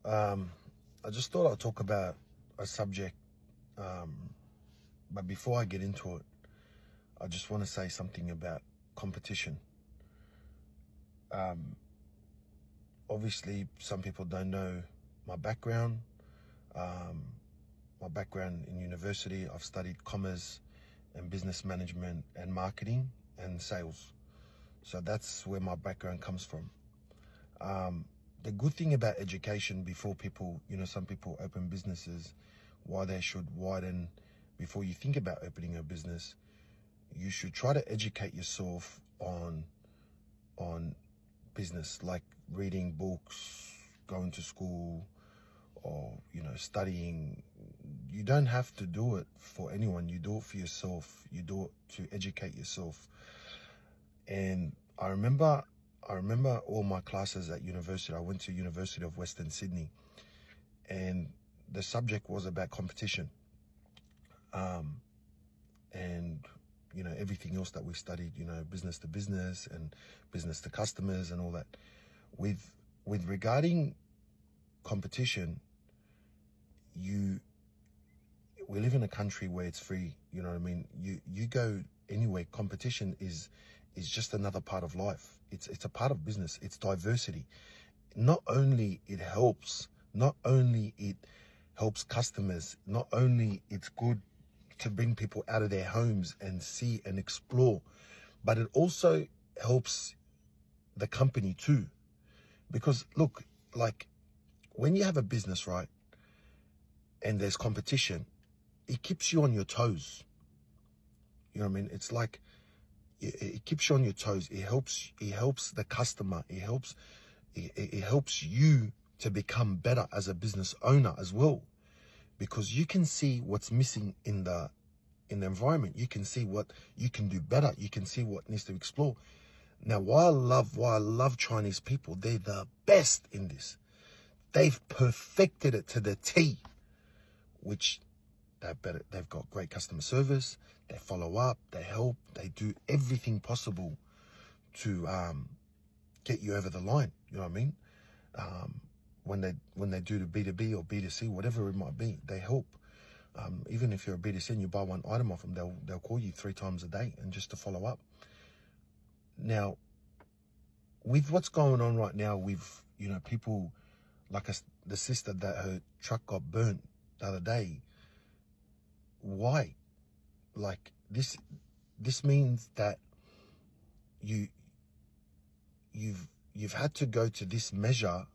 I just thought I'd talk about a subject, but before I get into it, I just want to say something about competition. Um, Obviously, some people don't know my background. Um, my background in university, I've studied commerce and business management and marketing and sales. So that's where my background comes from. Um, the good thing about education before people, some people open businesses, why they should widen before you think about opening a business, you should try to educate yourself on business, like reading books, going to school, or studying. You don't have to do it for anyone. You do it for yourself. You do it to educate yourself. And I remember all my classes at university. I went to University of Western Sydney, and the subject was about competition, and everything else that we studied, business to business and business to customers and all that. With regarding competition, you we live in a country where it's free. You know what I mean? You go anywhere. Competition is just another part of life. It's a part of business. It's diversity. Not only it helps customers, not only it's good to bring people out of their homes and see and explore, but it also helps the company too. Because look, like when you have a business, right, and there's competition, it keeps you on your toes. You know what I mean? It's like it keeps you on your toes. It helps the customer. It helps you to become better as a business owner as well, because you can see what's missing in the environment. You can see what you can do better. You can see what needs to explore. Now, why I love Chinese people, they're the best in this. They've perfected it to the T, which they've got great customer service. They follow up, they help, they do everything possible to get you over the line. You know what I mean? When they do the B2B or B2C, whatever it might be, they help. Even if you're a B2C and you buy one item off them, they'll call you 3 times a day and just to follow up. Now, with what's going on right now, with people like the sister that her truck got burnt the other day. Why? Like this means that you've had to go to this measure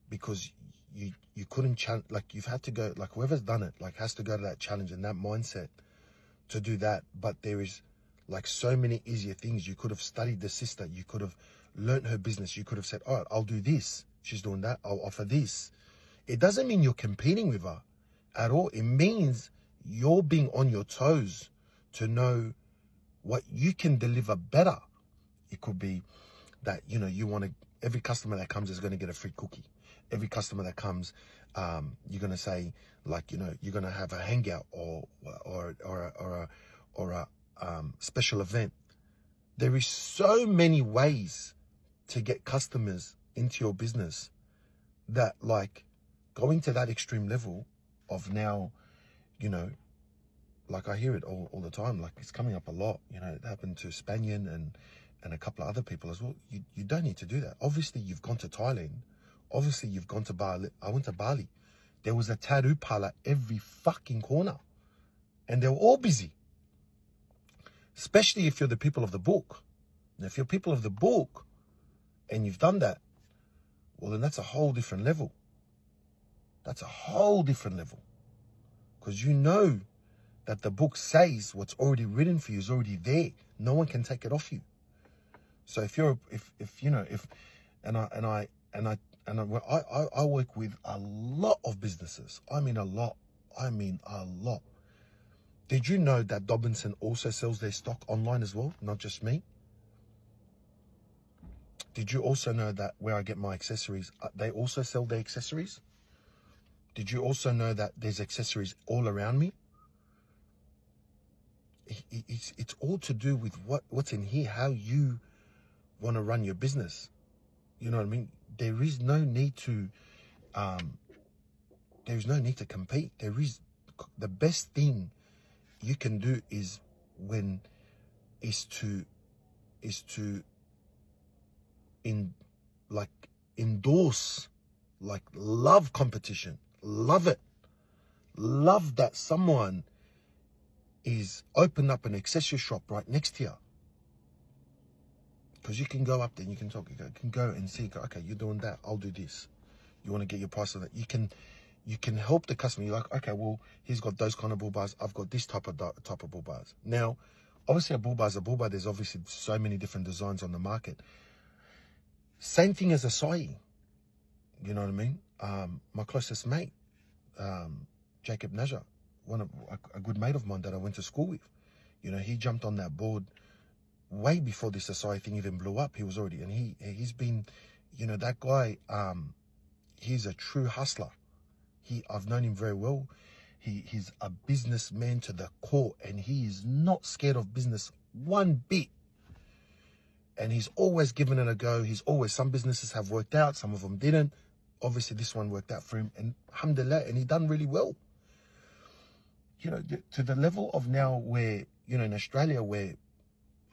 because you couldn't challenge. Like you've had to go, like whoever's done it, like has to go to that challenge and that mindset to do that. But there is like so many easier things. You could have studied the sister. You could have learnt her business. You could have said, all right, I'll do this. She's doing that. I'll offer this. It doesn't mean you're competing with her at all. It means you're being on your toes to know what you can deliver better. It could be that, you want to, every customer that comes is going to get a free cookie. Every customer that comes, you're going to say, like, you're going to have a hangout or a special event. There is so many ways to get customers into your business that, like, going to that extreme level of now, like I hear it all the time, like it's coming up a lot. It happened to Spanian and a couple of other people as well. You don't need to do that. Obviously, you've gone to Thailand. Obviously, you've gone to Bali. I went to Bali. There was a tattoo parlor every fucking corner. And they were all busy. Especially if you're the people of the book. And if you're people of the book and you've done that, well, then that's a whole different level. That's a whole different level. Because you know that the book says what's already written for you is already there. No one can take it off you. So I work with a lot of businesses. I mean a lot. Did you know that Dobinson also sells their stock online as well? Not just me. Did you also know that where I get my accessories, they also sell their accessories? Did you also know that there's accessories all around me? It's all to do with what's in here, how you want to run your business. You know what I mean? There is no need to there is no need to compete. There is the best thing you can do is to endorse, like love competition, love it, love that someone is open up an accessory shop right next to you. Because you can go up there and you can talk, you can go and see, okay, you're doing that, I'll do this. You want to get your price on that. You can help the customer. You're like, okay, well, he's got those kind of bull bars. I've got this type of bull bars. Now, obviously a bull bar is a bull bar. There's obviously so many different designs on the market. Same thing as a Sai. You know what I mean? My closest mate, Jacob Naja, a good mate of mine that I went to school with. You know, he jumped on that board way before this Sai thing even blew up. He was already, and he's been, you know, that guy, he's a true hustler. I've known him very well. He's a businessman to the core, and he is not scared of business one bit. And he's always given it a go. Some businesses have worked out, some of them didn't. Obviously, this one worked out for him, and alhamdulillah, and he done really well. You know, to the level of now where, you know, in Australia, where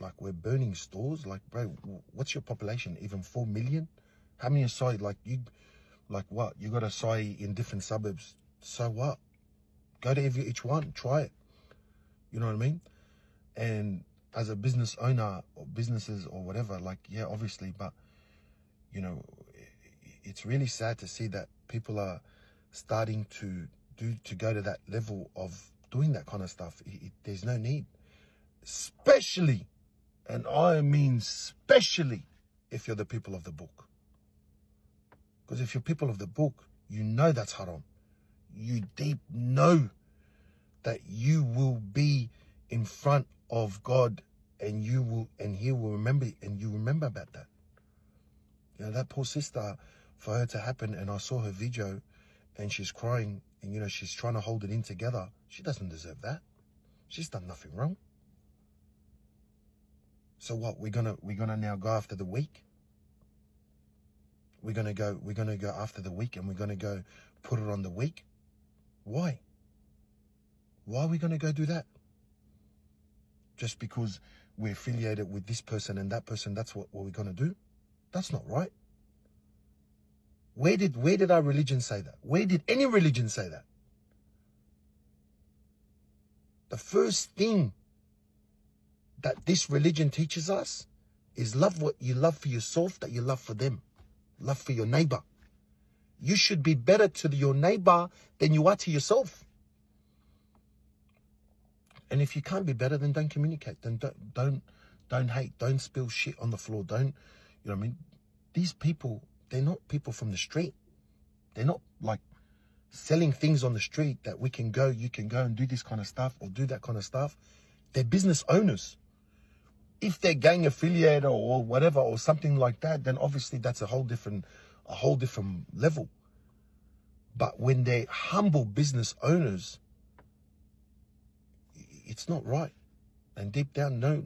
like we're burning stores. Like, bro, what's your population? Even 4 million? How many Sai, like what? You got a Sai in different suburbs. So what? Go to each one, try it. You know what I mean? And as a business owner or businesses or whatever, like, yeah, obviously, but, you know, it's really sad to see that people are starting to go to that level of doing that kind of stuff. There's no need. Especially, and I mean especially, if you're the people of the book. Because if you're people of the book, you know that's haram. You deep know that you will be in front of God, and He will remember, and you remember about that. You know, that poor sister, for her to happen, and I saw her video and she's crying, and, you know, she's trying to hold it in together. She doesn't deserve that. She's done nothing wrong. So what? We're gonna now go after the weak. We're gonna go after the weak, and we're gonna go put it on the weak. Why? Why are we gonna go do that? Just because we're affiliated with this person and that person, that's what we're gonna do? That's not right. Where did our religion say that? Where did any religion say that? The first thing that this religion teaches us is love what you love for yourself, that you love for them. Love for your neighbor. You should be better to your neighbor than you are to yourself. And if you can't be better, then don't communicate. Then don't hate. Don't spill shit on the floor. Don't, you know what I mean? These people, they're not people from the street. They're not like selling things on the street that you can go and do this kind of stuff or do that kind of stuff. They're business owners. If they're gang affiliated or whatever or something like that, then obviously that's a whole different level. But when they're humble business owners, it's not right. And deep down, no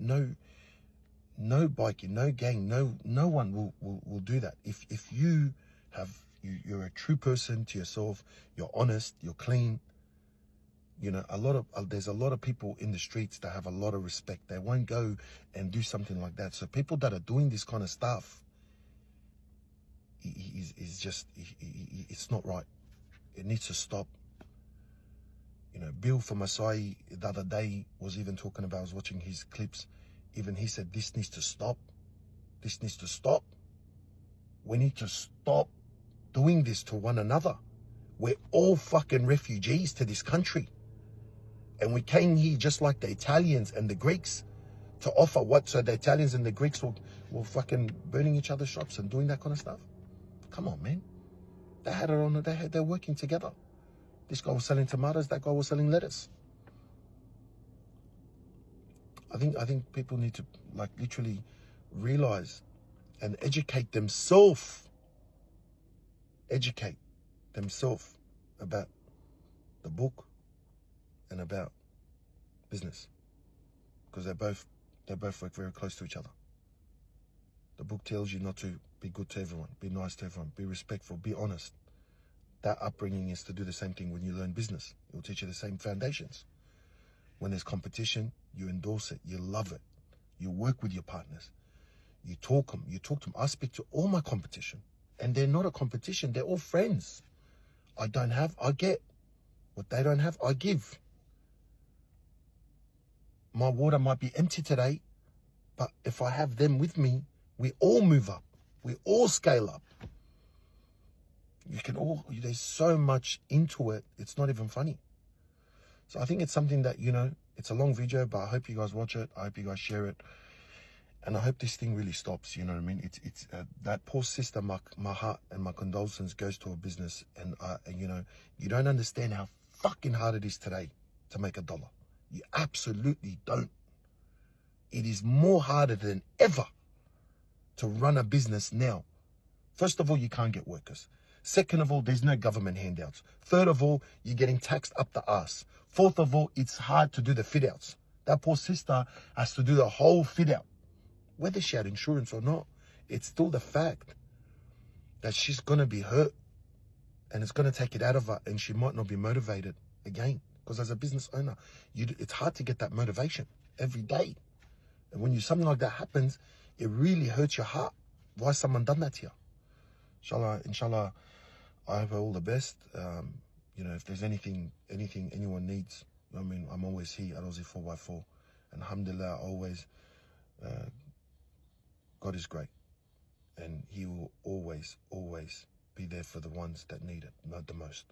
biking, no gang, no one will do that. If you're a true person to yourself, you're honest, you're clean. You know, there's a lot of people in the streets that have a lot of respect. They won't go and do something like that. So people that are doing this kind of stuff, it's not right. It needs to stop. You know, Bill from Masai the other day was even talking about, I was watching his clips. Even he said, this needs to stop. This needs to stop. We need to stop doing this to one another. We're all fucking refugees to this country. And we came here just like the Italians and the Greeks to offer what? So the Italians and the Greeks were fucking burning each other's shops and doing that kind of stuff. Come on, man. They had it on. They're working together. This guy was selling tomatoes. That guy was selling lettuce. I think people need to like literally realize and educate themselves. Educate themselves about the book and about business, because they both work very close to each other. The book tells you not to be good to everyone, be nice to everyone, be respectful, be honest. that upbringing is to do the same thing when you learn business. It will teach you the same foundations. When there's competition, you endorse it, you love it. You work with your partners. You talk them. I speak to all my competition, and they're not a competition. They're all friends. I don't have, I get. What they don't have, I give. My water might be empty today, but if I have them with me, we all move up. We all scale up. There's so much into it, it's not even funny. So I think it's something that, it's a long video, but I hope you guys watch it. I hope you guys share it. And I hope this thing really stops, you know what I mean? It's that poor sister, my heart and my condolences goes to her business. And, you don't understand how fucking hard it is today to make $1. You absolutely don't. It is more harder than ever to run a business now. First of all, you can't get workers. Second of all, there's no government handouts. Third of all, you're getting taxed up the ass. Fourth of all, it's hard to do the fit outs. That poor sister has to do the whole fit out. Whether she had insurance or not, it's still the fact that she's going to be hurt and it's going to take it out of her, and she might not be motivated again. Because as a business owner, it's hard to get that motivation every day. And when something like that happens, it really hurts your heart. Why has someone done that to you? Inshallah, I hope her all the best. If there's anything anyone needs, I'm always here at Aussie 4x4. And alhamdulillah, always, God is great. And he will always, always be there for the ones that need it the most.